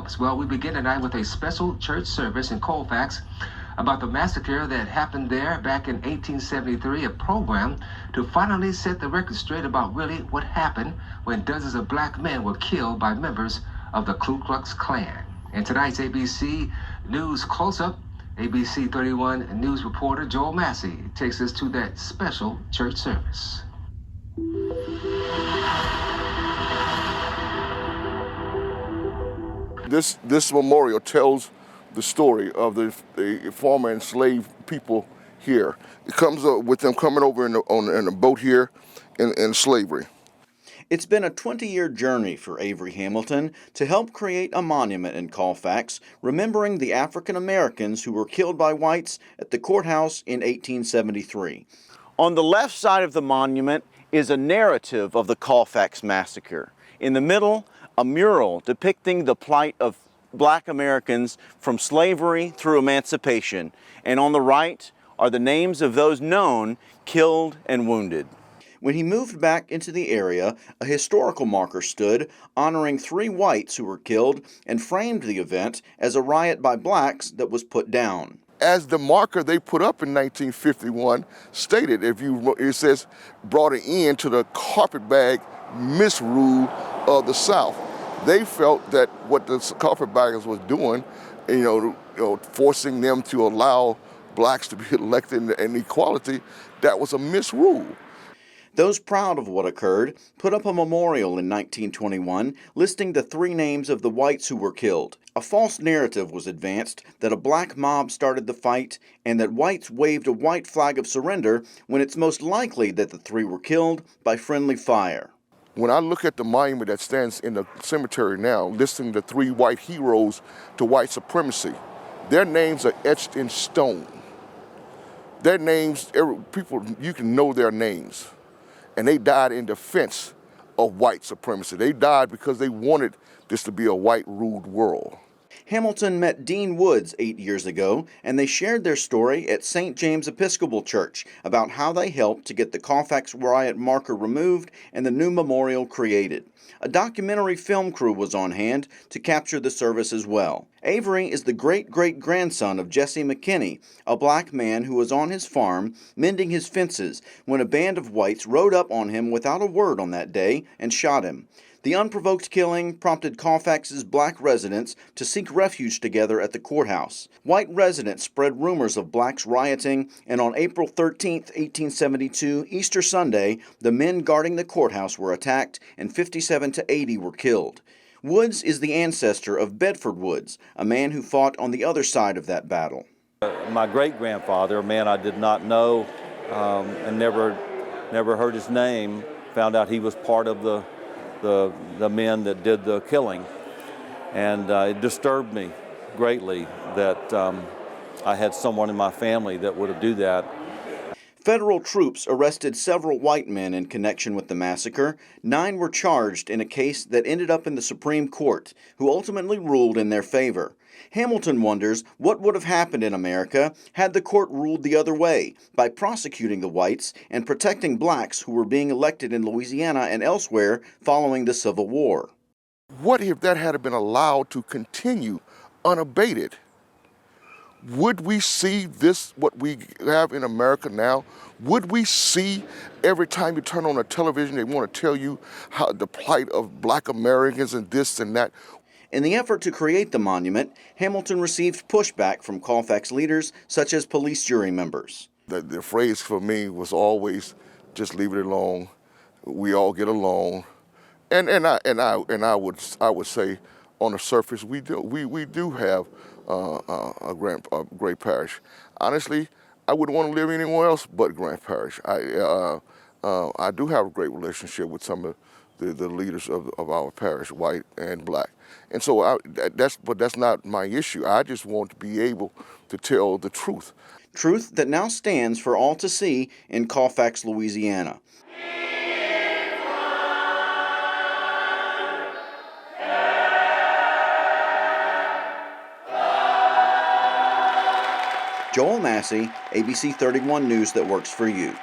details. Well, we begin tonight with a special church service in Colfax about the massacre that happened there back in 1873, a program to finally set the record straight about really what happened when dozens of black men were killed by members of the Ku Klux Klan. In tonight's ABC News Close-Up, ABC 31 news reporter Joel Massey takes us to that special church service. This memorial tells the story of the former enslaved people here. It comes up with them coming over in a boat here in slavery. It's been a 20-year journey for Avery Hamilton to help create a monument in Colfax, remembering the African Americans who were killed by whites at the courthouse in 1873. On the left side of the monument is a narrative of the Colfax Massacre. In the middle, a mural depicting the plight of black Americans from slavery through emancipation. And on the right are the names of those known, killed, and wounded. When he moved back into the area, a historical marker stood honoring 3 whites who were killed and framed the event as a riot by blacks that was put down. As the marker they put up in 1951 stated, it says, brought an end to the carpetbag misrule of the South. They felt that what the carpetbaggers was doing, forcing them to allow blacks to be elected and equality, that was a misrule. Those proud of what occurred put up a memorial in 1921 listing the 3 names of the whites who were killed. A false narrative was advanced that a black mob started the fight and that whites waved a white flag of surrender when it's most likely that the 3 were killed by friendly fire. When I look at the monument that stands in the cemetery now, listing the 3 white heroes to white supremacy, their names are etched in stone. Their names, people, you can know their names. And they died in defense of white supremacy. They died because they wanted this to be a white-ruled world. Hamilton met Dean Woods 8 years ago, and they shared their story at St. James Episcopal Church about how they helped to get the Colfax riot marker removed and the new memorial created. A documentary film crew was on hand to capture the service as well. Avery is the great-great-grandson of Jesse McKinney, a black man who was on his farm mending his fences when a band of whites rode up on him without a word on that day and shot him. The unprovoked killing prompted Colfax's black residents to seek refuge together at the courthouse. White residents spread rumors of blacks rioting, and on April 13, 1872, Easter Sunday, the men guarding the courthouse were attacked and 57 to 80 were killed. Woods is the ancestor of Bedford Woods, a man who fought on the other side of that battle. My great-grandfather, a man I did not know and never heard his name, found out he was part of the men that did the killing. And it disturbed me greatly that I had someone in my family that would do that. Federal troops arrested several white men in connection with the massacre. 9 were charged in a case that ended up in the Supreme Court, who ultimately ruled in their favor. Hamilton wonders what would have happened in America had the court ruled the other way by prosecuting the whites and protecting blacks who were being elected in Louisiana and elsewhere following the Civil War. What if that had been allowed to continue unabated? Would we see this, what we have in America now? Would we see every time you turn on a television, they want to tell you how the plight of black Americans and this and that? In the effort to create the monument, Hamilton received pushback from Colfax leaders such as police jury members. The phrase for me was always, just leave it alone. We all get along. And I would say on the surface we do have a great parish. Honestly, I wouldn't want to live anywhere else but Grant Parish. I do have a great relationship with some of the leaders of our parish, white and black. And so that's not my issue. I just want to be able to tell the truth. Truth that now stands for all to see in Colfax, Louisiana. Joel Massey, ABC 31 News that works for you.